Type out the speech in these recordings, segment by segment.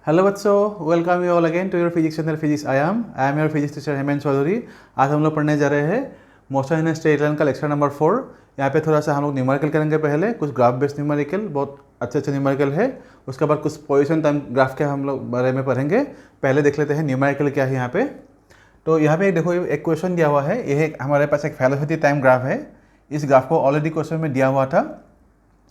Hello बच्चों, welcome you all again to your physics channel physics I am your physics teacher Hemant Chaudhary. आज हम लोग पढ़ने जा रहे हैं मोशन इन स्ट्रेट लाइन का लेक्चर नंबर 4। यहाँ पे थोड़ा सा हम लोग न्यूमेरिकल करेंगे। पहले कुछ ग्राफ बेस्ड न्यूमेरिकल, बहुत अच्छे न्यूमेरिकल है। उसके बाद कुछ पोजीशन टाइम ग्राफ के हम लोग बारे में पढ़ेंगे। पहले देख लेते हैं न्यूमेरिकल क्या है यहाँ पे। तो यहाँ पे देखो एक क्वेश्चन दिया हुआ है। ये हमारे पास एक वेलोसिटी टाइम ग्राफ है। इस ग्राफ को ऑलरेडी क्वेश्चन में दिया हुआ था।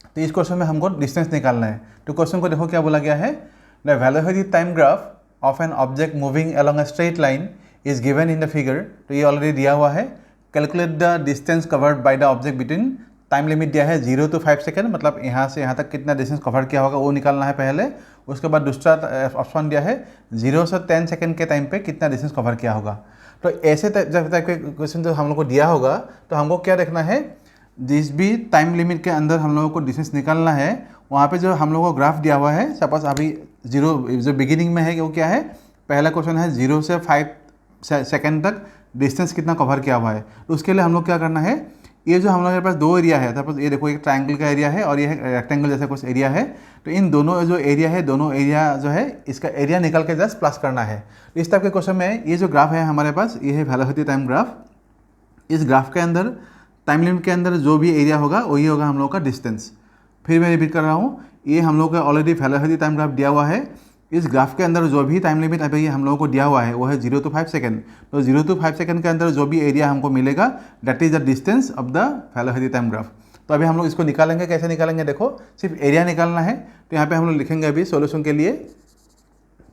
तो इस क्वेश्चन में हमको डिस्टेंस निकालना है। तो क्वेश्चन को देखो क्या बोला गया है। The velocity time graph of an object moving along a straight line is given in the figure। तो ये ऑलरेडी दिया हुआ है। Calculate the distance covered by the object between, time limit दिया है 0 to 5 सेकेंड, मतलब यहाँ से यहाँ तक कितना डिस्टेंस कवर किया होगा वो निकालना है पहले। उसके बाद दूसरा ऑप्शन दिया है 0 से 10 सेकेंड के टाइम पे कितना डिस्टेंस कवर किया होगा। तो ऐसे टाइप के क्वेश्चन जो हम लोग को दिया होगा तो हमको क्या देखना है, जिस भी टाइम लिमिट के अंदर हम लोगों को डिस्टेंस निकालना है वहाँ पे जो हम लोगों को ग्राफ दिया हुआ है, सपोज अभी 0 जो बिगिनिंग में है वो क्या है, पहला क्वेश्चन है 0 से 5 सेकेंड तक डिस्टेंस कितना कवर किया हुआ है। तो उसके लिए हम लोग क्या करना है, ये जो हम लोग के पास दो एरिया है, सपोज ये देखो एक ट्रायंगल का एरिया है और ये रेक्टेंगल जैसा कुछ एरिया है। तो इन दोनों जो एरिया है, दोनों एरिया जो है इसका एरिया निकल के जस्ट प्लस करना है। तो इस टाइप के क्वेश्चन में ये जो ग्राफ है हमारे पास, ये है वेलोसिटी टाइम ग्राफ। इस ग्राफ के अंदर टाइम लिमिट के अंदर जो भी एरिया होगा वही होगा हम लोग का डिस्टेंस। फिर मैं रिपीट कर रहा हूँ, ये हम लोग का ऑलरेडी वेलोसिटी टाइम ग्राफ दिया हुआ है। इस ग्राफ के अंदर जो भी टाइम लिमिट अभी हम लोगों को दिया हुआ है वो है 0 to 5 सेकेंड। तो 0 to 5 सेकेंड के अंदर जो भी एरिया हमको मिलेगा that is the distance of the velocity time graph. तो अभी हम लोग इसको निकालेंगे। कैसे निकालेंगे, देखो सिर्फ एरिया निकालना है। तो यहाँ पे हम लोग लिखेंगे अभी सॉल्यूशन के लिए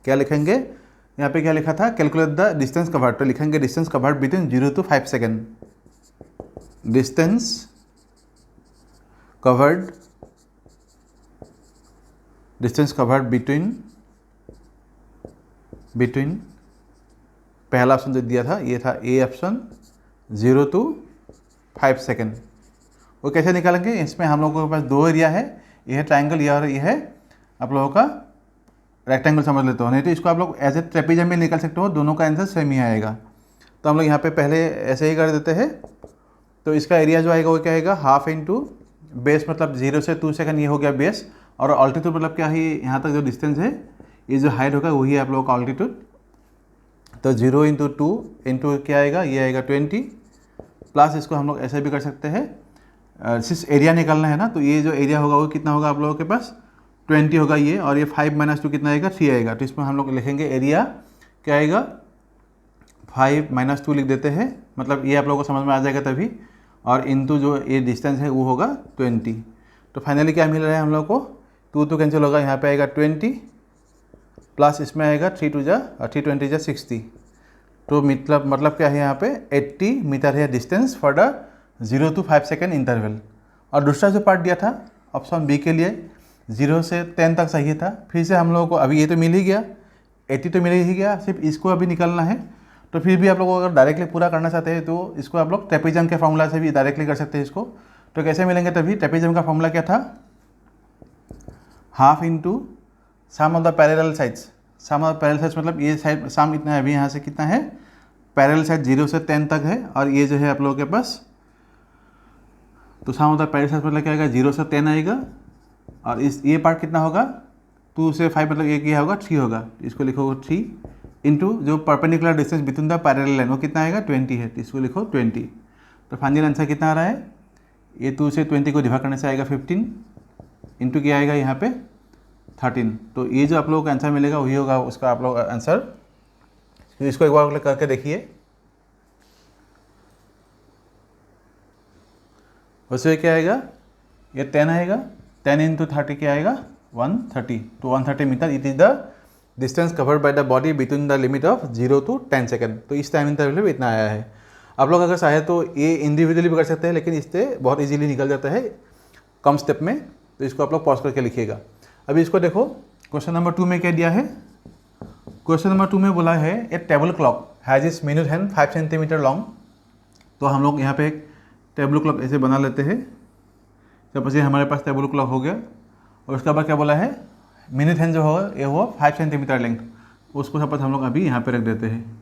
क्या लिखेंगे, यहाँ पे क्या लिखा था, कैलकुलेट द डिस्टेंस कवर्ड। तो लिखेंगे distance covered between 0 to 5 second. Distance covered between पहला ऑप्शन जो दिया था ये था ए ऑप्शन 0 to 5 सेकेंड। वो कैसे निकालेंगे, इसमें हम लोगों के पास दो एरिया है, ये है ट्रायंगल या और ये है आप लोगों का रेक्टेंगल समझ लेते हो। नहीं तो इसको आप लोग एज ए ट्रेपेजियम में निकाल सकते हो, दोनों का आंसर सेम ही आएगा। तो हम लोग यहाँ पे पहले ऐसे ही कर देते हैं। तो इसका एरिया जो आएगा वो क्या आएगा, हाफ इंटू बेस, मतलब 0 से 2 सेकेंड ये हो गया बेस, और ऑल्टीट्यूड मतलब क्या है, यहाँ तक जो डिस्टेंस है ये जो हाइट होगा वही है आप लोगों का ऑल्टीट्यूड। तो 0 इंटू 2 इंटू क्या आएगा, ये आएगा 20, प्लस इसको हम लोग ऐसे भी कर सकते हैं। सिर्फ एरिया निकालना है ना, तो ये जो एरिया होगा वो कितना होगा आप लोगों के पास 20 होगा ये, और ये 5 - 2 कितना आएगा 3 आएगा। तो इसमें हम लोग लिखेंगे एरिया क्या आएगा 5 - 2 लिख देते हैं, मतलब ये आप लोगों को समझ में आ जाएगा तभी। और इंटू जो ये डिस्टेंस है वो होगा 20। तो फाइनली क्या मिल रहा है हम लोग को, 2 तो कैंसिल होगा, यहाँ पे आएगा 20 प्लस इसमें आएगा 3 2 जा 3 20 जा 60। तो मतलब क्या है यहाँ पे 80 मीटर है distance for the 0 to 5 second interval. और दूसरा जो पार्ट दिया था ऑप्शन बी के लिए 0 से 10 तक चाहिए था। फिर से हम लोगों को अभी ये तो मिल ही गया, 80 तो मिल ही गया, सिर्फ इसको अभी निकालना है। तो फिर भी आप लोगों को अगर डायरेक्टली पूरा करना चाहते हैं तो इसको आप लोग ट्रेपेजियम के फॉर्मूला से भी डायरेक्टली कर सकते हैं इसको। तो कैसे मिलेंगे तभी, ट्रेपेजियम का फॉर्मूला क्या था, half into sum of the parallel sides. Sum of parallel sides मतलब ये साइड सम इतना है, अभी यहाँ से कितना है, पैरेलल साइड 0 से 10 तक है, और ये जो है आप लोगों के पास, तो सम ऑफ द पैरेलल साइड्स मतलब क्या आएगा 0 से 10 आएगा, और इस ये पार्ट कितना होगा 2 से 5 मतलब ये क्या होगा 3 होगा। इसको लिखोगे 3 इंटू जो perpendicular distance between the parallel line वो कितना आएगा 20 है, इसको लिखो 20। तो फाइनल आंसर कितना आ रहा है, ये 2 से 20 को डिवाइड करने से आएगा 15 इंटू क्या आएगा यहाँ पे 13। तो ये जो आप लोगों का आंसर मिलेगा वही होगा उसका आप लोग आंसर। तो इसको एक बार करके देखिए, उससे क्या आएगा, ये 10 आएगा, 10 इंटू 30 क्या आएगा 130। तो 130 metre it is the distance covered by the body between the limit of 0 to 10 second. तो इस टाइम इंटरवल में इतना आया है। आप लोग अगर चाहे तो ये इंडिविजुअली भी कर सकते हैं, लेकिन इससे बहुत इजीली निकल जाता है कम स्टेप में। तो इसको आप लोग पॉज करके लिखिएगा। अभी इसको देखो क्वेश्चन नंबर 2 में क्या दिया है। क्वेश्चन नंबर 2 में बोला है a table clock has its minute hand 5 centimetre long. तो हम लोग यहाँ पे एक टेबल क्लॉक ऐसे बना लेते हैं। सपोज ये हमारे पास टेबल क्लॉक हो गया, और उसके बाद क्या बोला है, मिनट हैंड जो होगा ये हुआ 5 सेंटीमीटर लेंथ। उसको सपोज हम लोग अभी यहाँ पे रख देते हैं,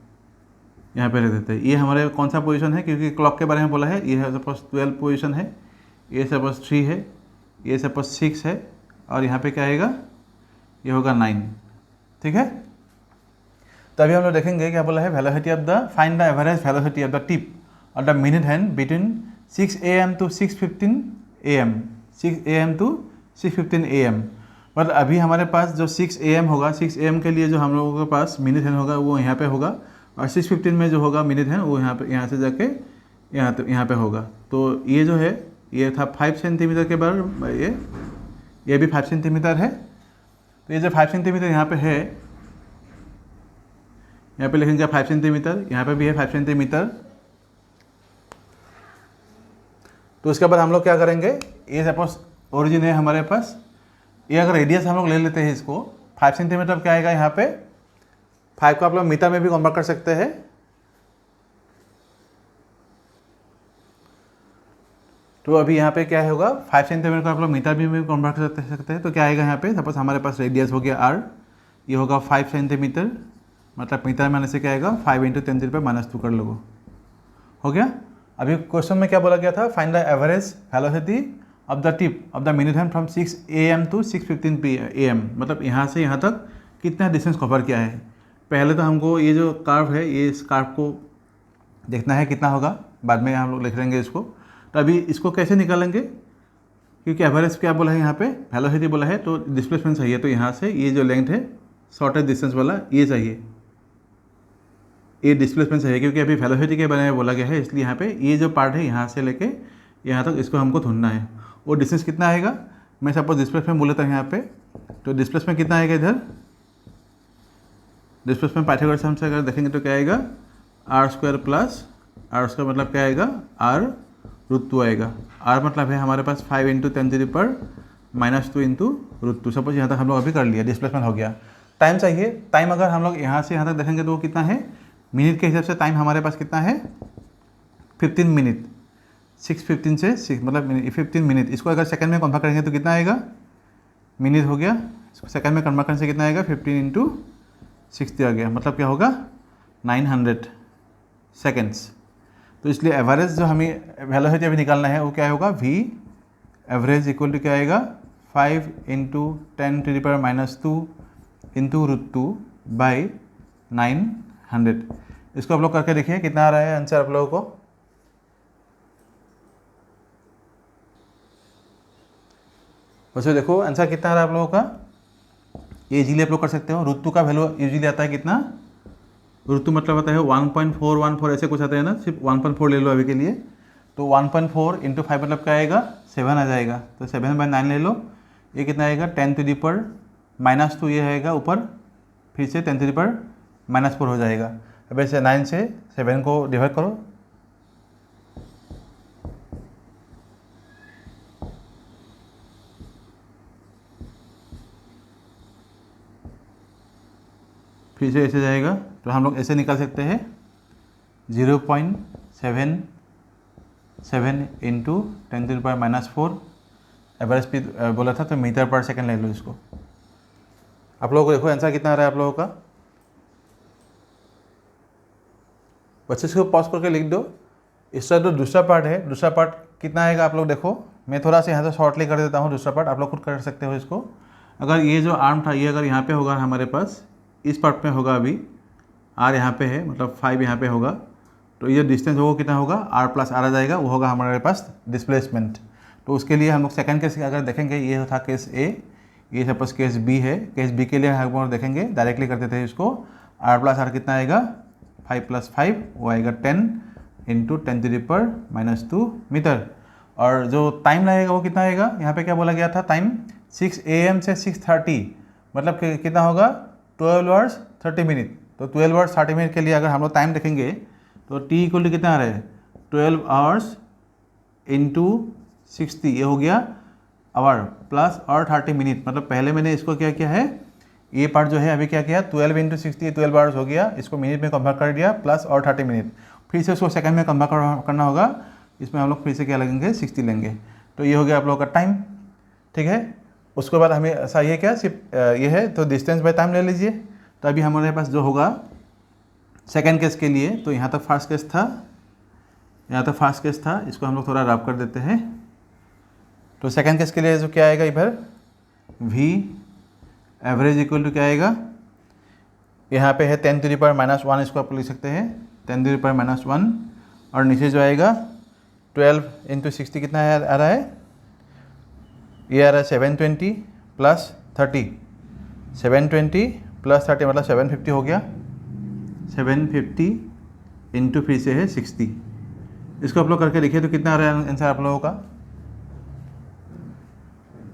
यहाँ पे रख देते हैं। ये हमारे कौन सा पोजीशन है, क्योंकि क्लॉक के बारे में बोला है। ये है सपोज 12 पोजीशन है, ये सपोज 3 है, ये सपोज 6 है, और यहाँ पे क्या आएगा, ये होगा 9। ठीक है। तो अभी हम लोग देखेंगे क्या बोला है, velocity of the, find the average velocity of the tip of the minute hand between 6 AM to 6:15 AM, 6 AM to 6:15 AM। मतलब अभी हमारे पास जो 6 AM होगा, 6 AM के लिए जो हम लोगों के पास मिनट हैंड होगा वो यहाँ पे होगा, और 6:15 में जो होगा मिनट हैंड वो यहाँ से जाके यहाँ पे होगा। तो ये जो है ये था 5 सेंटीमीटर के बराबर, ये भी 5 सेंटीमीटर है। तो ये जो 5 सेंटीमीटर यहाँ पे है, यहाँ पे लिखेंगे 5 सेंटीमीटर, यहाँ पे भी है 5 सेंटीमीटर। तो उसके बाद हम लोग क्या करेंगे, ये सपोज ओरिजिन है हमारे पास, ये अगर रेडियस हम लोग ले लेते हैं इसको 5 सेंटीमीटर, क्या आएगा यहाँ पे 5 को आप लोग मीटर में भी कन्वर्ट कर सकते हैं। तो अभी यहाँ पे क्या होगा, 5 सेंटीमीटर को आप लोग मीटर में कन्वर्ट कर सकते हैं। तो क्या आएगा यहाँ पे, सपोज हमारे पास रेडियस हो गया r, ये होगा 5 सेंटीमीटर, मतलब मीटर में आने से क्या आएगा 5 × 10⁻² कर लो, हो गया। अभी क्वेश्चन में क्या बोला गया था, find the average velocity of the tip of the minute hand from 6 AM to 6:15 AM, मतलब यहाँ से यहाँ तक कितना डिस्टेंस कवर किया है। पहले तो हमको ये जो कर्व है, ये इस कर्व को देखना है कितना होगा, बाद में हम लोग लिख लेंगे इसको। तो अभी इसको कैसे निकालेंगे, क्योंकि एवरेज क्या बोला है यहाँ पे, वेलोसिटी बोला है, तो डिस्प्लेसमेंट चाहिए। तो यहाँ से ये जो लेंथ है शॉर्टेज डिस्टेंस वाला ये चाहिए, ये डिस्प्लेसमेंट चाहिए, क्योंकि अभी वेलोसिटी के बारे में बोला गया है, इसलिए यहाँ पे ये जो पार्ट है यहाँ से लेके यहाँ तक इसको हमको ढूंढना है। वो डिस्टेंस कितना आएगा, मैं सपोज डिस्प्लेसमेंट बोले था यहाँ पे, तो डिस्प्लेसमेंट कितना आएगा इधर, डिस्प्लेसमेंट पाइथागोरस से अगर देखेंगे तो क्या आएगा r² प्लस r² मतलब क्या आएगा r√2 आएगा। r मतलब है हमारे पास 5 × 10⁻² √2। सपोज यहाँ तक हम लोग अभी कर लिया, डिस्प्लेसमेंट हो गया। टाइम चाहिए, टाइम अगर हम लोग यहाँ से यहाँ तक देखेंगे तो वो कितना है, मिनट के हिसाब से टाइम हमारे पास कितना है 15 मिनट, 6:15 से 6 मतलब 15 मिनट। इसको अगर सेकंड में कन्वर्ट करेंगे तो कितना आएगा, मिनट हो गया, इसको सेकंड में कन्वर्ट करने से कितना आएगा 15 × 60 आ गया, मतलब क्या होगा 900 सेकेंड्स। तो इसलिए एवरेज जो हमें वेलोसिटी अभी निकालना है वो क्या होगा, v एवरेज इक्वल टू क्या आएगा 5 × 10⁻² √2 बाई 900। इसको आप लोग करके देखिए कितना आ रहा है आंसर आप लोगों को। वैसे देखो आंसर कितना आ रहा है आप लोगों का, ये इजीली आप लोग कर सकते हो। √2 का वैल्यू यूजुअली आता है कितना, √2 मतलब आता है 1.414 ऐसे कुछ आता है ना, सिर्फ 1.4 ले लो अभी के लिए। तो 1.4 × 5 मतलब क्या आएगा 7 आ जाएगा। तो 7/9 ले लो, ये कितना आएगा 10⁻², ये आएगा ऊपर, फिर से 10⁻⁻4 हो जाएगा। अब ऐसे 9 से 7 को डिवाइड करो, फिर से ऐसे जाएगा। तो हम लोग ऐसे निकाल सकते हैं 0.77 × 10⁻⁻4 एवरेज स्पीड बोला था, तो मीटर पर सेकंड ले लो इसको। आप लोगों को देखो आंसर कितना आ रहा है आप लोगों का। बच्चे इसको पॉज करके लिख दो। इसका जो दूसरा पार्ट है, दूसरा पार्ट कितना आएगा आप लोग देखो, मैं थोड़ा सा यहाँ से शॉर्टली कर देता हूँ। दूसरा पार्ट आप लोग खुद कर सकते हो इसको। अगर ये जो आर्म था ये अगर यहाँ पे होगा हमारे पास, इस पार्ट में होगा, अभी r यहाँ पे है मतलब 5 यहाँ पे होगा, तो ये डिस्टेंस होगा कितना होगा r + r आ जाएगा, वो होगा हमारे पास डिस्प्लेसमेंट। तो उसके लिए हम लोग सेकंड केस अगर देखेंगे, ये था केस A, ये सपोज केस B है। केस B के लिए हम लोग देखेंगे, डायरेक्टली करते थे इसको, r + r कितना आएगा 5 + 5 वो आएगा 10 × 10⁻² मीटर। और जो टाइम लगेगा वो कितना आएगा, यहाँ पे क्या बोला गया था टाइम 6 AM से 6:30 मतलब कितना होगा 12 hours 30 मिनट। तो 12 hours 30 मिनट के लिए अगर हम लोग टाइम देखेंगे तो t इक्वल टू कितना आ रहा है 12 hours × 60, ये हो गया आवर प्लस और 30 मिनट। मतलब पहले मैंने इसको क्या किया है, ये पार्ट जो है अभी क्या किया 12 × 60 12 hours हो गया, इसको मिनट में कन्वर्ट कर दिया प्लस और 30 मिनट। फिर से उसको सेकंड में कन्वर्ट करना होगा, इसमें हम लोग फिर से क्या लगेंगे 60 लेंगे। तो ये हो गया आप लोगों का टाइम, ठीक है। उसके बाद हमें ऐसा ये क्या सिर्फ ये है, तो डिस्टेंस बाय टाइम ले लीजिए। तो अभी हमारे पास जो होगा सेकंड केस के लिए, तो यहाँ तक फर्स्ट केस था, यहाँ तक फर्स्ट केस था, इसको हम लोग थोड़ा रब कर देते हैं। तो सेकंड केस के लिए जो क्या आएगा इधर v एवरेज इक्वल टू क्या आएगा यहाँ पे है 10 to the power -1, इसको आप लिख सकते हैं 10 to the power -1, और नीचे जो आएगा 12 × 60 कितना आ रहा है, ये आ रहा है 720 + 30, 720 + 30 मतलब 750 हो गया, 750 इंटू फिर से है 60। इसको आप लोग करके देखिए तो कितना आ रहा है आंसर आप लोगों का।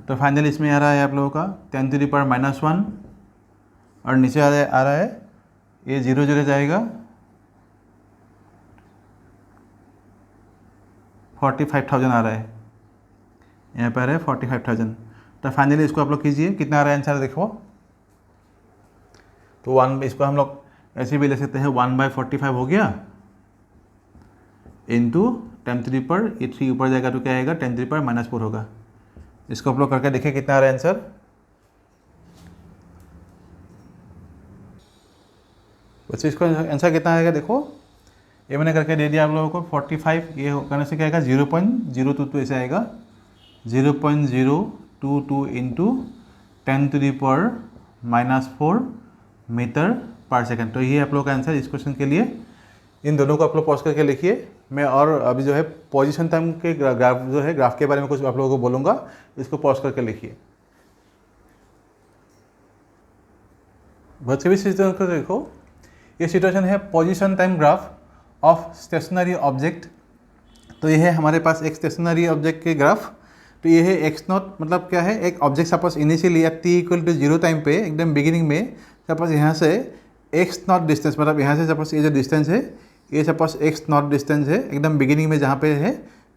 तो फाइनली इसमें आ रहा है आप लोगों का 10 to the power -1, और नीचे आ रहा है ये 0 0 जाएगा 45,000 आ रहा है, यहाँ पर है 45,000। तो फाइनली इसको आप लोग कीजिए कितना आ रहा है आंसर देखो। तो 1 इसको हम लोग ऐसे भी ले सकते हैं 1/45 हो गया इंटू 10 to the power, ये 3 ऊपर जाएगा तो क्या आएगा 10 to the power -4 होगा। इसको आप लोग करके देखिए कितना आ रहा है आंसर। बच्चे इसको आंसर कितना आएगा देखो, ये मैंने करके दे दिया आप लोगों को 45, ये करने से क्या आएगा 0.022 ऐसे आएगा 0.022 into 10 to the power -4 metre पर सेकंड। तो ये आप लोगों का आंसर इस क्वेश्चन के लिए। इन दोनों को आप लोग पॉज करके लिखिए। मैं और अभी जो है पोजीशन टाइम के ग्राफ जो है ग्राफ के बारे में कुछ आप लोगों को बोलूँगा, इसको पॉज करके लिखिए। बच्चे भी सिचुएशन को देखो, ये सिचुएशन है position time graph of stationary object. तो ये है हमारे पास एक स्टेशनरी ऑब्जेक्ट के ग्राफ। तो ये है x0 मतलब क्या है, एक ऑब्जेक्ट सपोज इनिशियली या t = 0 टाइम पे एकदम बिगिनिंग में सपोज यहाँ से x0 डिस्टेंस, मतलब यहाँ से सपोज ये जो डिस्टेंस है ये सपोज x0 डिस्टेंस है एकदम बिगिनिंग में जहाँ पे है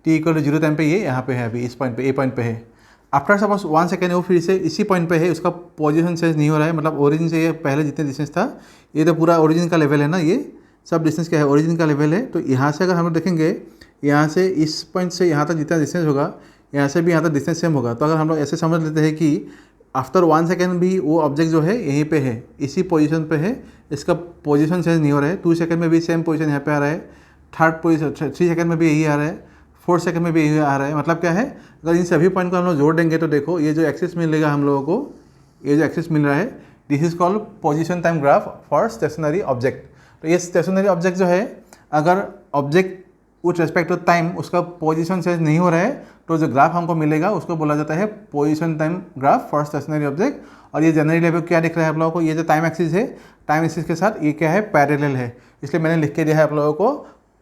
t = 0 टाइम पे, ये यहाँ पे है अभी इस पॉइंट पे, ए पॉइंट पे है। आफ्टर सपोज 1 सेकेंड वो फिर से इसी पॉइंट पे है, उसका पोजीशन चेंज नहीं हो रहा है, मतलब ओरिजिन से ये पहले जितने डिस्टेंस था ये तो पूरा ओरिजिन का लेवल है ना, ये सब डिस्टेंस क्या है ओरिजिन का लेवल है। तो यहाँ से अगर हम लोग देखेंगे यहाँ से इस पॉइंट से यहाँ तक जितना डिस्टेंस होगा यहाँ से भी यहाँ तक डिस्टेंस सेम होगा। तो अगर हम लोग ऐसे समझ लेते हैं कि आफ्टर 1 सेकेंड भी वो ऑब्जेक्ट जो है यहीं पे है, इसी पोजीशन पे है, इसका पोजीशन चेंज नहीं हो रहा है। 2 सेकेंड में भी सेम पोजीशन यहाँ पे आ रहा है, 3 सेकेंड में भी यही आ रहा है, 4 सेकेंड में भी यही आ रहा है। मतलब क्या है, अगर इन सभी पॉइंट को हम लोग जोड़ देंगे तो देखो ये जो एक्सिस मिलेगा हम लोगों को, ये जो एक्सिस मिल रहा है this is called position time graph for stationary object. तो ये स्टेशनरी ऑब्जेक्ट जो है, अगर object with respect to time उसका पोजीशन चेंज नहीं हो रहा है तो जो ग्राफ हमको मिलेगा उसको बोला जाता है position time graph for stationary object. और ये जनरली लेवल क्या दिख रहा है आप लोगों को, ये जो टाइम एक्सिस है, टाइम एक्सिस के साथ ये क्या है पैरेलल है, इसलिए मैंने लिख के दिया है आप लोगों को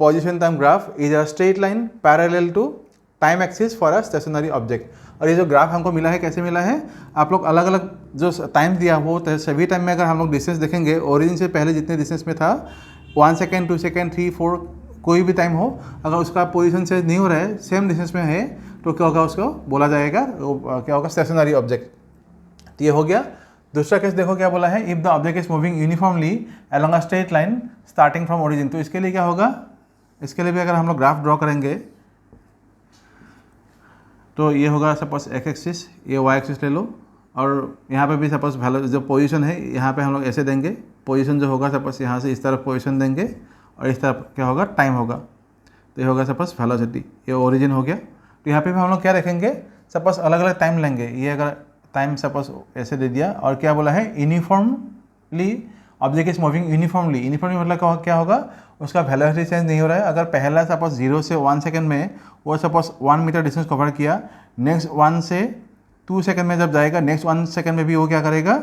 position time graph is a straight line parallel to time axis for a stationary object. और ये जो ग्राफ हमको मिला है कैसे मिला है, आप लोग अलग अलग जो टाइम दिया हो तो सभी टाइम में अगर हम लोग डिस्टेंस देखेंगे ओरिजिन से पहले जितने डिस्टेंस में था 1 सेकेंड 2 सेकेंड 3 4 कोई भी टाइम हो, अगर उसका पोजीशन चेंज नहीं हो रहा है सेम डिस्टेंस में है तो क्या होगा, उसको बोला जाएगा क्या होगा स्टेशनरी ऑब्जेक्ट। तो ये हो गया। दूसरा केस देखो क्या बोला है, if the object is moving uniformly along a straight line starting from origin. तो इसके लिए क्या होगा, इसके लिए भी अगर हम लोग ग्राफ ड्रॉ करेंगे तो ये होगा सपोज एक्स एक्सिस, ये वाई एक्सिस ले लो, और यहाँ पे भी सपोज वैल्यू जो पोजीशन है यहाँ पे हम लोग ऐसे देंगे, पोजीशन जो होगा सपोज यहाँ से इस तरफ पोजीशन देंगे और इस तरफ क्या होगा टाइम होगा। तो ये होगा सपोज वेलोसिटी, ये ओरिजिन हो गया। तो यहाँ पे भी हम लोग क्या रखेंगे, सपोज अलग अलग टाइम लेंगे, ये अगर टाइम सपोज ऐसे दे दिया और क्या बोला है uniformly object is moving uniformly. Uniformly मतलब क्या होगा, उसका वेलोसिटी चेंज नहीं हो रहा है। अगर पहला सपोज 0 से 1 सेकेंड में वो सपोज 1 मीटर डिस्टेंस कवर किया, नेक्स्ट 1 से 2 सेकेंड में जब जाएगा नेक्स्ट 1 सेकेंड में भी वो क्या करेगा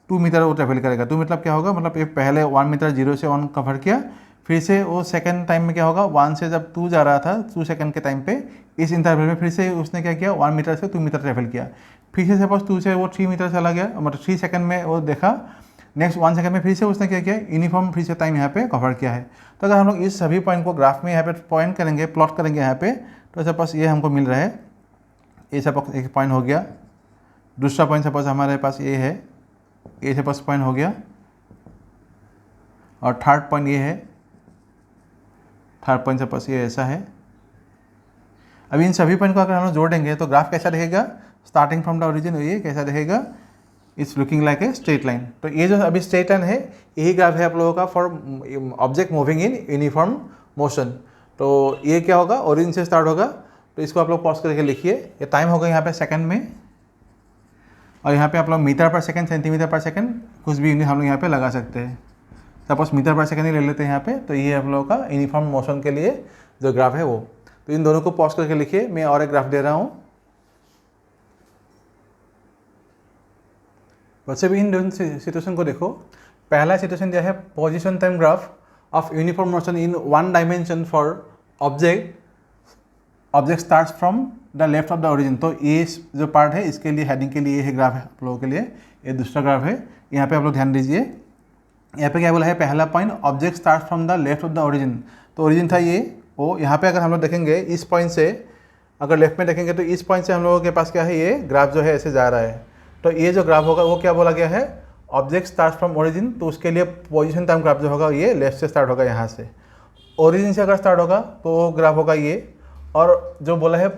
2 मीटर वो ट्रेवल करेगा। 2 मतलब क्या होगा, मतलब ये पहले 1 मीटर 0 से 1 कवर किया, फिर से वो सेकंड टाइम में क्या होगा 1 से जब 2 जा रहा था 2 सेकंड के टाइम पे इस इंटरवल में फिर से उसने क्या किया 1 मीटर से 2 मीटर ट्रेवल किया, फिर से सपोज 2 से वो 3 मीटर चला गया, मतलब 3 सेकंड में वो देखा, नेक्स्ट 1 सेकंड में फिर से उसने क्या किया यूनिफॉर्म फिर से टाइम यहाँ पे कवर किया है। तो अगर हम लोग इस सभी पॉइंट को ग्राफ में यहाँ पे पॉइंट करेंगे, प्लॉट करेंगे यहाँ पे, तो सपोज ये हमको मिल रहा है, ये सपोज एक पॉइंट हो गया। दूसरा पॉइंट सपोज हमारे पास ये है, ये सपोज पॉइंट हो गया, और थर्ड पॉइंट ये है, थर्ड पॉइंट सपोज ये ऐसा है। अभी इन सभी पॉइंट को अगर हम लोग जोड़ेंगे तो ग्राफ कैसा दिखेगा, स्टार्टिंग फ्रॉम द ओरिजिन ये कैसा दिखेगा, it's looking like a straight line. तो ये जो अभी स्ट्रेट लाइन है यही ग्राफ है आप लोगों का for object moving in uniform motion. तो ये क्या होगा, ओरिजिन से स्टार्ट होगा। तो इसको आप लोग पॉज करके लिखिए, ये टाइम होगा यहाँ पे सेकंड में, और यहाँ पे आप लोग मीटर पर सेकंड, सेंटीमीटर पर सेकंड कुछ भी यूनिट हम लोग यहाँ पे लगा सकते हैं। सपोज मीटर पर सेकेंड ही ले लेते हैं यहाँ पे। तो ये हम लोगों का यूनिफॉर्म मोशन के लिए जो ग्राफ है वो। तो इन दोनों को पॉज करके लिखिए, मैं और एक ग्राफ दे रहा हूँ। वैसे भी इन दोनों सिचुएशन को देखो। पहला सिचुएशन दिया है position time graph of uniform motion in one dimension for object starts from the left of the origin. तो ये जो पार्ट है इसके लिए हेडिंग के लिए ये ग्राफ है आप लोगों के लिए। ये दूसरा ग्राफ है, यहाँ पे आप लोग ध्यान दीजिए। यहाँ पे क्या बोला है, पहला point object start from the left of the origin. तो ओरिजिन था ये वो। यहाँ पे अगर हम लोग देखेंगे इस पॉइंट से, अगर लेफ्ट में देखेंगे तो इस पॉइंट से हम लोगों के पास क्या है, ये ग्राफ जो है ऐसे जा रहा है। तो ये जो ग्राफ होगा वो क्या बोला गया है, ऑब्जेक्ट स्टार्ट फ्रॉम ओरिजिन। तो उसके लिए पोजीशन टाइम ग्राफ जो होगा ये लेफ्ट से स्टार्ट होगा, यहाँ से ओरिजिन से अगर स्टार्ट होगा तो ग्राफ होगा ये। और जो बोला है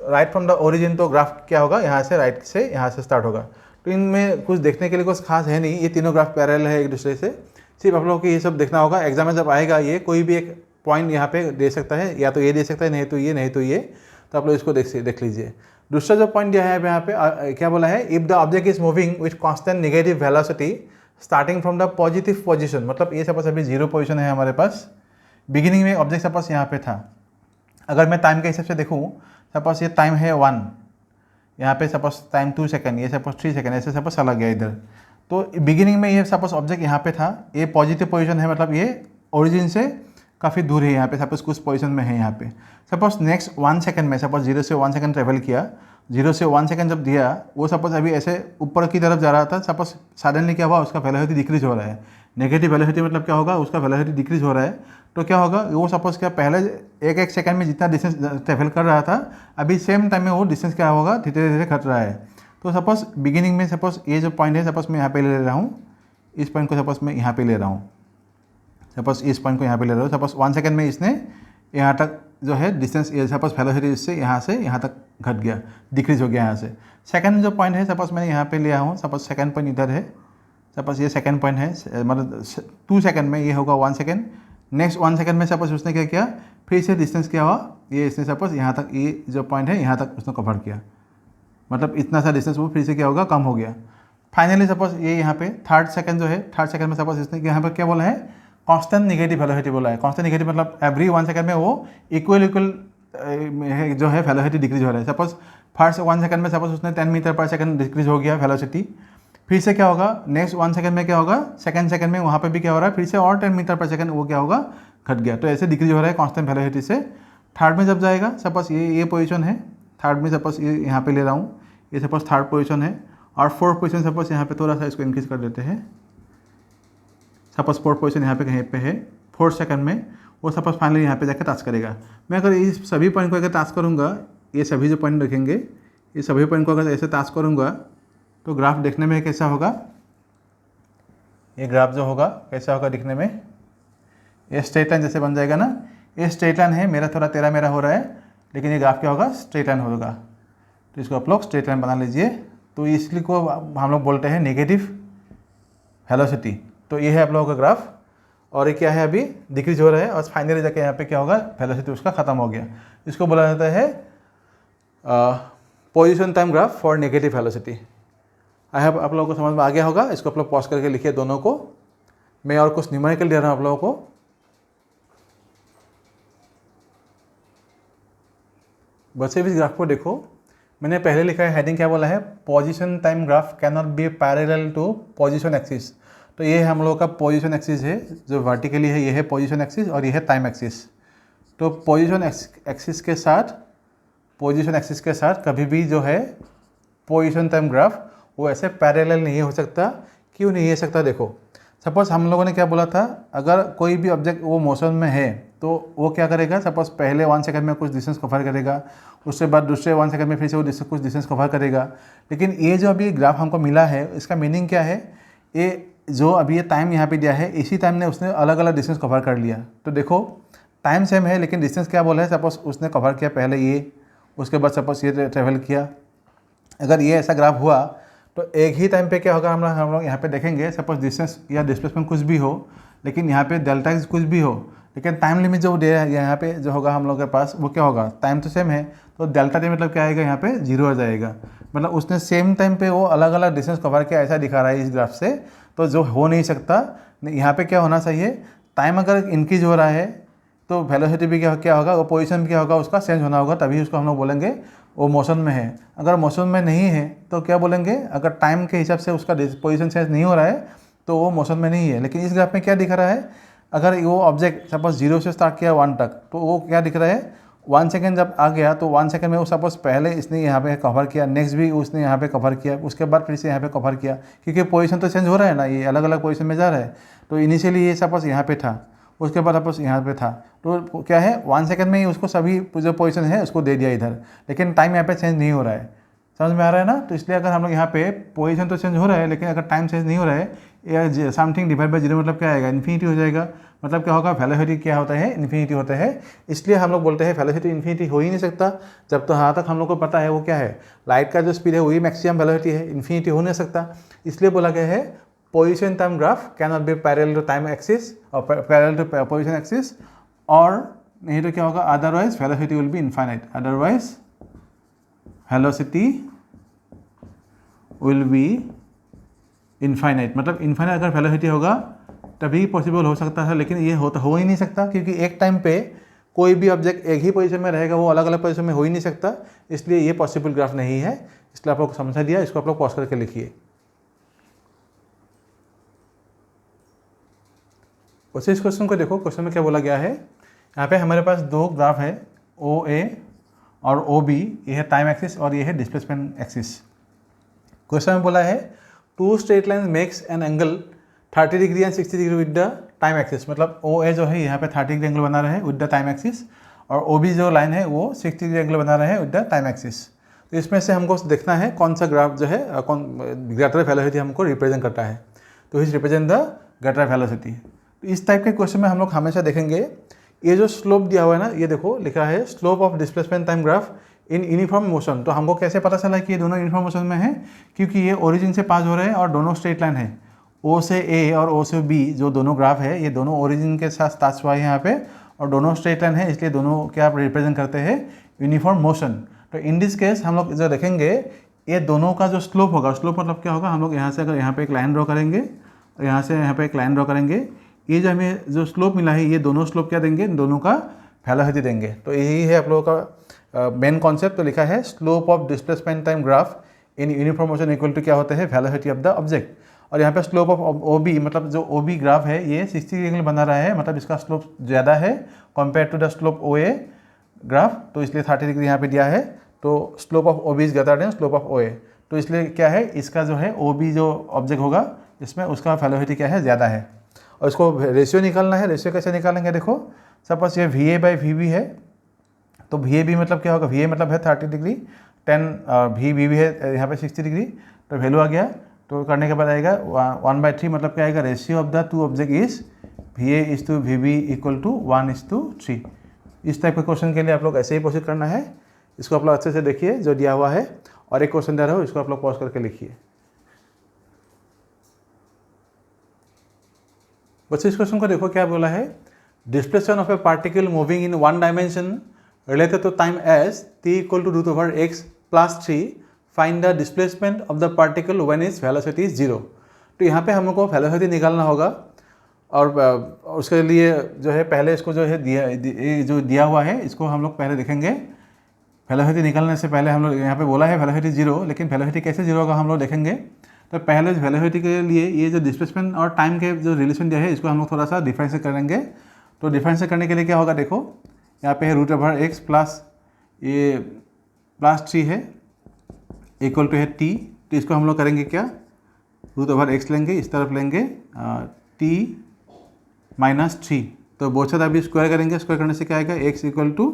राइट फ्रॉम द ओरिजिन, तो ग्राफ क्या होगा, यहाँ से राइट से यहाँ से स्टार्ट होगा। तो इनमें कुछ देखने के लिए कुछ खास है नहीं, ये तीनों ग्राफ पैरेलल है एक दूसरे से। सिर्फ आप लोगों को ये सब देखना होगा। एग्जाम में जब आएगा ये कोई भी एक पॉइंट यहाँ पे दे सकता है, या तो ये दे सकता है, नहीं तो ये, नहीं तो ये। तो आप लोग इसको देख लीजिए। दूसरा जो पॉइंट दिया है यहाँ पे क्या बोला है, if the object is moving with constant negative velocity starting from the positive position. मतलब ये सपोज अभी 0 पोजीशन है हमारे पास, बिगिनिंग में ऑब्जेक्ट सपोज यहाँ पे था। अगर मैं टाइम के हिसाब से देखूँ, सपोज ये टाइम है 1, यहाँ पे सपोज टाइम 2 सेकेंड, ये सपोज 3 सेकेंड, ऐसे सपोज चला गया इधर। तो बिगिनिंग में ये सपोज ऑब्जेक्ट यहाँ पे था, ये पॉजिटिव पोजीशन है, मतलब ये ओरिजिन से काफ़ी दूर है, यहाँ पे सपोज कुछ पोजीशन में है यहाँ पे। सपोज नेक्स्ट 1 सेकेंड में, सपोज 0 से 1 सेकेंड ट्रेवल किया, 0 से 1 सेकेंड जब दिया, वो सपोज अभी ऐसे ऊपर की तरफ जा रहा था। सपोज सडनली क्या हुआ, उसका वेलोसिटी डिक्रीज हो रहा है। नेगेटिव वेलोसिटी मतलब क्या होगा, उसका वेलोसिटी डिक्रीज हो रहा है। तो क्या होगा, वो सपोज क्या पहले एक सेकंड में जितना डिस्टेंस ट्रेवल कर रहा था, अभी सेम टाइम में वो डिस्टेंस क्या होगा, धीरे धीरे घट रहा है। तो सपोज बिगिनिंग में सपोज ये जो पॉइंट है, सपोज मैं यहाँ पे ले रहा हूँ, इस पॉइंट को सपोज मैं यहाँ पे ले रहा हूँ, सपोज इस पॉइंट को यहाँ पे ले रहा हूँ। सपोज 1 सेकंड में इसने यहाँ तक जो है डिस्टेंस, ये सपोज वेलोसिटी इससे यहाँ तक घट गया, डिक्रीज हो गया यहाँ से। सेकंड जो पॉइंट है, सपोज मैंने यहाँ पे लिया हूँ, सपोज सेकंड पॉइंट इधर है, सपोज ये सेकंड पॉइंट है, मतलब 2 सेकंड में ये होगा 1 सेकंड। नेक्स्ट 1 सेकंड में सपोज उसने क्या किया, फिर से डिस्टेंस क्या हुआ, ये इसने सपोज यहाँ तक, ये जो पॉइंट है यहाँ तक उसने कवर किया, मतलब इतना सा डिस्टेंस वो फिर से क्या होगा, कम हो गया। फाइनली सपोज ये यहाँ पे थर्ड सेकंड जो है, थर्ड सेकंड में सपोज इसने यहाँ पर क्या बोला है, कांस्टेंट नेगेटिव वेलोसिटी बोला है। कांस्टेंट नेगेटिव मतलब एवरी 1 सेकंड में वो इक्वल जो है वेलोसिटी डिक्रीज हो रहा है। सपोज फर्स्ट 1 सेकंड में सपोज उसने 10 मीटर पर सेकंड डिक्रीज हो गया वेलोसिटी। फिर से क्या होगा, नेक्स्ट 1 सेकंड में क्या होगा, सेकंड सेकंड में वहाँ पे भी क्या हो रहा है, फिर से और 10 मीटर पर सेकंड वो क्या होगा, घट गया। तो ऐसे डिक्रीज हो रहा है कांस्टेंट वेलोसिटी से। थर्ड में जब जाएगा, सपोज ये पोजीशन है, थर्ड में सपोज ये यहाँ पे ले रहा हूँ, ये सपोज थर्ड पोजीशन है, और फोर्थ पोजीशन सपोज यहाँ पे थोड़ा सा इसको इंक्रीज कर देते हैं। सपोज फोर्थ पोजीशन यहाँ पे कहीं पे है, फोर्थ सेकंड में वो सपोज फाइनली यहाँ पे जाकर टच करेगा। मैं अगर इस सभी पॉइंट को अगर टच करूँगा, ये सभी जो पॉइंट देखेंगे, ये सभी पॉइंट को अगर ऐसे टच करूँगा, तो ग्राफ देखने में कैसा होगा, ये ग्राफ जो होगा कैसा होगा दिखने में, ये स्ट्रेट लाइन जैसे बन जाएगा ना। ये स्ट्रेट लाइन है, मेरा थोड़ा तेरा मेरा हो रहा है, लेकिन ये ग्राफ क्या होगा, स्ट्रेट लाइन होगा। तो इसको आप लोग स्ट्रेट लाइन बना लीजिए। तो इसलिए को हम लोग बोलते हैं नेगेटिव वेलोसिटी। तो ये है आप लोगों का ग्राफ, और ये क्या है, अभी डिक्रीज हो रहा है, और फाइनली जाके यहाँ पे क्या होगा, वेलोसिटी उसका खत्म हो गया। इसको बोला जाता है position time graph for negative velocity. I hope आप लोगों को समझ में आ गया होगा। इसको आप लोग पॉज करके लिखिए दोनों को। मैं और कुछ न्यूमेरिकल दे रहा हूँ आप लोगों को। वैसे भी इस ग्राफ को देखो, मैंने पहले लिखा है, हेडिंग क्या बोला है, position time graph can not be parallel to position axis. तो ये हम लोगों का पोजीशन एक्सिस है, जो वर्टिकली है, ये है पोजीशन एक्सिस, और ये है टाइम एक्सिस। तो पोजीशन एक्सिस के साथ कभी भी जो है पोजीशन टाइम ग्राफ वो ऐसे पैरेलल नहीं हो सकता। क्यों नहीं हो सकता, देखो सपोज हम लोगों ने क्या बोला था, अगर कोई भी ऑब्जेक्ट वो मोशन में है तो वो क्या करेगा, सपोज पहले 1 सेकंड में कुछ डिस्टेंस कवर करेगा, उसके बाद दूसरे 1 सेकंड में फिर से वो कुछ डिस्टेंस कवर करेगा। लेकिन ये जो अभी ग्राफ हमको मिला है, इसका मीनिंग क्या है, ये जो अभी ये टाइम यहाँ पे दिया है, इसी टाइम ने उसने अलग अलग डिस्टेंस कवर कर लिया। तो देखो टाइम सेम है, लेकिन डिस्टेंस क्या बोला है, सपोज उसने कवर किया पहले ये, उसके बाद सपोज ये ट्रेवल किया। अगर ये ऐसा ग्राफ हुआ तो एक ही टाइम पे क्या होगा, हम लोग यहाँ पे देखेंगे, सपोज डिस्टेंस या डिस्प्लेसमेंट कुछ भी हो, लेकिन यहाँ पे डेल्टा एक्स कुछ भी हो, लेकिन टाइम लिमिट जो दे है यहाँ पे जो होगा हम लोग के पास वो क्या होगा, टाइम तो सेम है, तो डेल्टा टी मतलब क्या आएगा यहाँ पे 0 आ जाएगा। मतलब उसने सेम टाइम पे वो अलग अलग डिस्टेंस कवर किया ऐसा दिखा रहा है इस ग्राफ से, तो जो हो नहीं सकता। यहाँ पे क्या होना चाहिए, टाइम अगर इंक्रीज हो रहा है तो वेलोसिटी भी क्या होगा, वो पोजीशन भी क्या होगा, उसका चेंज होना होगा, तभी उसको हम लोग बोलेंगे वो मोशन में है। अगर मोशन में नहीं है तो क्या बोलेंगे, अगर टाइम के हिसाब से उसका पोजीशन चेंज नहीं हो रहा है तो वो मोशन में नहीं है। लेकिन इस ग्राफ में क्या दिख रहा है, अगर वो ऑब्जेक्ट सपोज 0 से स्टार्ट किया 1 तक, तो वो क्या दिख रहा है, 1 सेकेंड जब आ गया तो 1 सेकेंड में वो सपोज पहले इसने यहाँ पे कवर किया, नेक्स्ट भी उसने यहाँ पे कवर किया, उसके बाद फिर से यहाँ पे कवर किया, क्योंकि पोजीशन तो चेंज हो रहा है ना, ये अलग अलग पोजीशन में जा रहा है। तो इनिशियली ये सपोज यहाँ पे था, उसके बाद सपोज यहाँ पे था, तो क्या है 1 सेकेंड में ही उसको सभी जो पोजीशन है उसको दे दिया इधर, लेकिन टाइम यहाँ पे चेंज नहीं हो रहा है। समझ में आ रहा है ना। तो इसलिए अगर हम लोग यहाँ पे पोजीशन तो चेंज हो रहा है लेकिन अगर टाइम चेंज नहीं हो रहा है, या समथिंग डिवाइड बाय 0 मतलब क्या आएगा, इन्फिनिटी हो जाएगा। मतलब क्या होगा, वेलोसिटी क्या होता है, इन्फिनिटी होता है। इसलिए हम लोग बोलते हैं वेलोसिटी इन्फिनिटी हो ही नहीं सकता जब तो यहाँ तक हम लोग को पता है वो क्या है, लाइट का जो स्पीड है वही मैक्सिमम वेलोसिटी है, इन्फिनिटी हो नहीं सकता। इसलिए बोला गया है position time graph can not be parallel to time axis और पैरेलल टू पोजीशन एक्सिस, और नहीं तो क्या होगा, otherwise velocity will be infinite, otherwise velocity will be infinite. मतलब इनफाइनाइट अगर वेलोसिटी होगा तभी पॉसिबल हो सकता है, लेकिन ये हो ही नहीं सकता, क्योंकि एक टाइम पे कोई भी ऑब्जेक्ट एक ही पोजीशन में रहेगा, वो अलग अलग पोजीशन में हो ही नहीं सकता। इसलिए ये पॉसिबल ग्राफ नहीं है। इसलिए आप लोग समझा दिया, इसको आप लोग पॉज करके लिखिए। वैसे इस क्वेश्चन को देखो, क्वेश्चन में क्या बोला गया है, यहाँ पे हमारे पास दो ग्राफ है, ओ ए और ओ बी, ये है टाइम एक्सिस और ये है डिस्प्लेसमेंट एक्सिस। क्वेश्चन में बोला है two straight line makes an angle 30 degree and 60 degree with the time axis. मतलब ओ ए जो है यहाँ पे 30 डिग्री एंगल बना रहे हैं विद द टाइम एक्सिस, और ओ बी जो लाइन है वो 60 डिग्री एंगल बना रहे हैं विद द टाइम एक्सिस। तो इसमें से हमको देखना है कौन सा ग्राफ जो है कौन ग्रेटर वेलोसिटी हमको रिप्रेजेंट करता है। तो is represent the greater velocity. तो इस टाइप के क्वेश्चन में हम लोग हमेशा देखेंगे ये जो स्लोप दिया हुआ है ना, ये देखो लिखा है slope of displacement time graph in uniform motion. तो हमको कैसे पता चला कि ये दोनों यूनिफॉर्म मोशन में है, क्योंकि ये ओरिजिन से पास हो रहे हैं और दोनों स्ट्रेट लाइन है। ओ से ए और ओ से बी जो दोनों ग्राफ है, ये दोनों ओरिजिन के साथ टच हुआ है यहाँ पे, और दोनों स्ट्रेट लाइन है, इसलिए दोनों क्या रिप्रेजेंट करते हैं, यूनिफॉर्म मोशन। तो इन दिस केस हम लोग जो देखेंगे ये दोनों का जो स्लोप होगा, स्लोप मतलब क्या होगा, हम लोग यहाँ से अगर यहाँ पे एक लाइन ड्रॉ करेंगे और यहाँ से यहाँ पे एक लाइन ड्रॉ करेंगे, ये जो हमें जो स्लोप मिला है, ये दोनों स्लोप क्या देंगे, दोनों का वेलोसिटी देंगे। तो यही है आप लोगों का मेन कॉन्सेप्ट। तो लिखा है slope of displacement time graph in uniform motion equal to क्या होता है, वेलोसिटी ऑफ द ऑब्जेक्ट। और यहाँ पे स्लोप ऑफ ओ बी, मतलब जो ओ बी ग्राफ है ये 60 डिग्री बना रहा है, मतलब इसका स्लोप ज़्यादा है compare to the slope O A graph, तो इसलिए 30 डिग्री यहाँ पे दिया है। तो slope of O B is greater than slope of O A, तो इसलिए क्या है, इसका जो है ओ बी जो ऑब्जेक्ट होगा इसमें उसका वेलोसिटी क्या है, ज़्यादा है। और इसको रेशियो निकालना है। रेशियो कैसे निकालेंगे, देखो सपोज ये v a by v b है, तो वी ए बी मतलब क्या होगा, वी ए मतलब है 30 डिग्री, 10 वी बी है यहाँ पे 60 डिग्री, तो वैल्यू आ गया। तो करने के बाद आएगा 1/3, मतलब क्या आएगा, ratio of the two object is v a is to v b equal to 1:3। इस टाइप के क्वेश्चन के लिए आप लोग ऐसे ही प्रोसीड करना है। इसको आप लोग अच्छे से देखिए जो दिया हुआ है, और एक क्वेश्चन दे रहा हो इसको आप लोग पॉज करके लिखिए। बच्चे इस क्वेश्चन को देखो क्या बोला है, displacement of a particle moving in one dimension related to time as t equal to √x+3, find the displacement of the particle when is velocity is 0। तो यहाँ पे हमको वेलोसिटी निकालना होगा, और उसके लिए जो है पहले इसको जो है जो दिया हुआ है इसको हम लोग पहले देखेंगे। वेलोसिटी निकालने से पहले हम लोग यहाँ पे बोला है वेलोसिटी 0, लेकिन वेलोसिटी कैसे 0 होगा हम लोग देखेंगे। तो पहले वेलोसिटी के लिए ये जो डिस्प्लेसमेंट और टाइम के जो रिलेशन दिया है इसको हम लोग थोड़ा सा डिफरेंशिएट करेंगे। तो डिफरेंशिएट करने के लिए क्या होगा, देखो यहाँ पे है √x प्लस ये +3 है इक्वल टू है t। तो इसको हम लोग करेंगे क्या, √x लेंगे, इस तरफ लेंगे t -3। तो बोथ साइड अभी स्क्वायर करेंगे, स्क्वायर करने से क्या आएगा, x equal to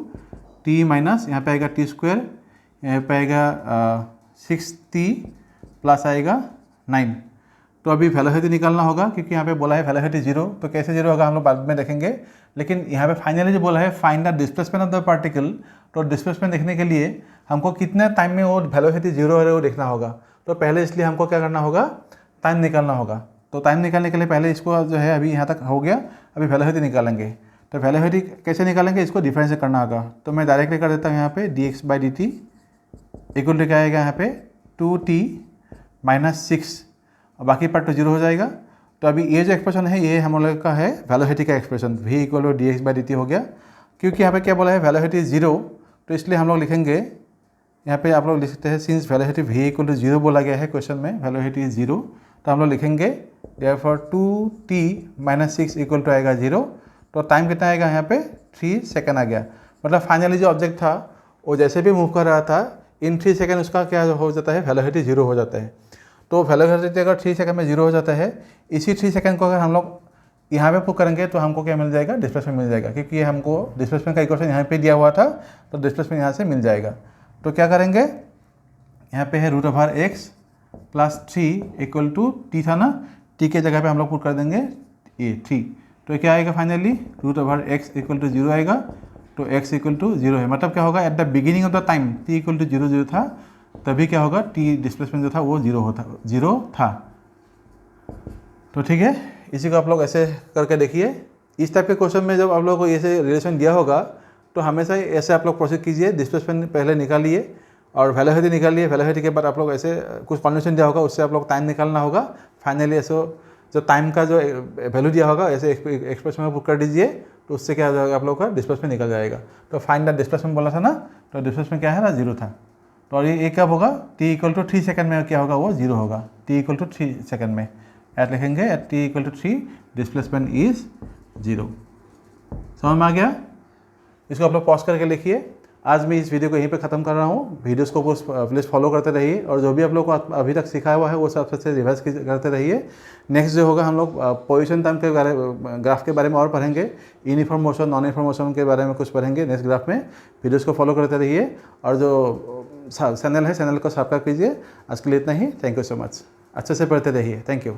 t minus यहाँ पे आएगा t², यहाँ पे आएगा 6t प्लस आएगा 9। तो अभी वेलोसिटी निकालना होगा, क्योंकि यहाँ पे बोला है वेलोसिटी 0, तो कैसे 0 होगा हम लोग बाद में देखेंगे। लेकिन यहाँ पे फाइनली जो बोला है find the displacement of the particle, तो डिस्प्लेसमेंट देखने के लिए हमको कितने टाइम में वो वेलोसिटी 0 है वो देखना होगा। तो पहले इसलिए हमको क्या करना होगा, टाइम निकालना होगा। तो टाइम निकालने के लिए पहले इसको जो है अभी यहाँ तक हो गया, अभी वेलोसिटी निकालेंगे। तो वेलोसिटी कैसे निकालेंगे, इसको डिफरेंस करना होगा। तो मैं डायरेक्टली कर देता हूँ यहाँ पे dx/dt इक्वल टू क्या आएगा यहाँ पे 2t - 6 और बाकी पार्ट तो 0 हो जाएगा। तो अभी ये जो एक्सप्रेशन है ये हम लोग का है वेलोसिटी का expression, v equal to dx/dt हो गया। क्योंकि यहाँ पे क्या बोला है वेलोसिटी 0, तो इसलिए हम लोग लिखेंगे यहाँ पे, आप लोग लिख सकते हैं since velocity v equal to 0 बोला गया है क्वेश्चन में, वेलोसिटी इज 0, तो हम लोग लिखेंगे देयरफॉर 2t - 6 इक्वल टू आएगा 0। तो टाइम कितना आएगा यहाँ पे 3 सेकेंड आ गया। मतलब फाइनली जो ऑब्जेक्ट था वो जैसे भी मूव कर रहा था इन 3 सेकेंड उसका क्या हो जाता है, वेलोसिटी 0 हो जाता है। तो वेलोसिटी अगर 3 सेकेंड में 0 हो जाता है, इसी 3 सेकेंड को अगर हम लोग यहाँ पे पुट करेंगे तो हमको क्या मिल जाएगा, डिस्प्लेसमेंट मिल जाएगा। क्योंकि ये हमको डिस्प्लेसमेंट का इक्वेशन यहाँ पे दिया हुआ था, तो डिस्प्लेसमेंट यहाँ से मिल जाएगा। तो क्या करेंगे, यहाँ पे है √x + 3 इक्वल टू t था ना, t के जगह पे हम लोग पुट कर देंगे ये 3। तो क्या आएगा फाइनली √x इक्वल टू 0 आएगा। तो x इक्वल टू 0 है, मतलब क्या होगा at the beginning of the time t equal to 0 था, तभी क्या होगा t डिस्प्लेसमेंट जो था वो 0 था। तो ठीक है, इसी को आप लोग ऐसे करके देखिए। इस टाइप के क्वेश्चन में जब आप लोगों को ऐसे रिलेशन दिया होगा तो हमेशा ऐसे आप लोग प्रोसीड कीजिए, डिस्प्लेसमेंट पहले निकालिए और वेलोसिटी निकालिए। वेलोसिटी के बाद आप लोग ऐसे कुछ कॉन्वेंशन दिया होगा, उससे आप लोग टाइम निकालना होगा। फाइनली ऐसे जो टाइम का जो वैल्यू दिया होगा ऐसे एक्सप्रेशन में पुट कर दीजिए, तो उससे क्या हो जाएगा आप लोग का डिस्प्लेसमेंट निकल जाएगा। तो फाइंड द डिस्प्लेसमेंट बोला था ना, तो डिस्प्लेसमेंट क्या है ना 0 था। तो ये कब होगा, t इक्वल टू 3 सेकेंड में क्या होगा वो 0 होगा, t इक्वल टू 3 सेकेंड में एट लिखेंगे at t equal to 3 displacement is 0। समझ में आ गया? इसको आप लोग पॉज करके लिखिए। आज मैं इस वीडियो को यहीं पे ख़त्म कर रहा हूँ। वीडियोस को प्लीज़ फॉलो करते रहिए और जो भी आप लोग को अभी तक सिखाया हुआ है वो सब से रिवाइज करते रहिए। नेक्स्ट जो होगा हम लोग पोजीशन टाइम के ग्राफ के बारे में और पढ़ेंगे, uniform motion non uniform motion के बारे में कुछ पढ़ेंगे नेक्स्ट ग्राफ में। वीडियोस को फॉलो करते रहिए और जो चैनल है चैनल को सब्सक्राइब कीजिए। आज के लिए इतना ही। Thank you so much. अच्छे से पढ़ते रहिए। Thank you.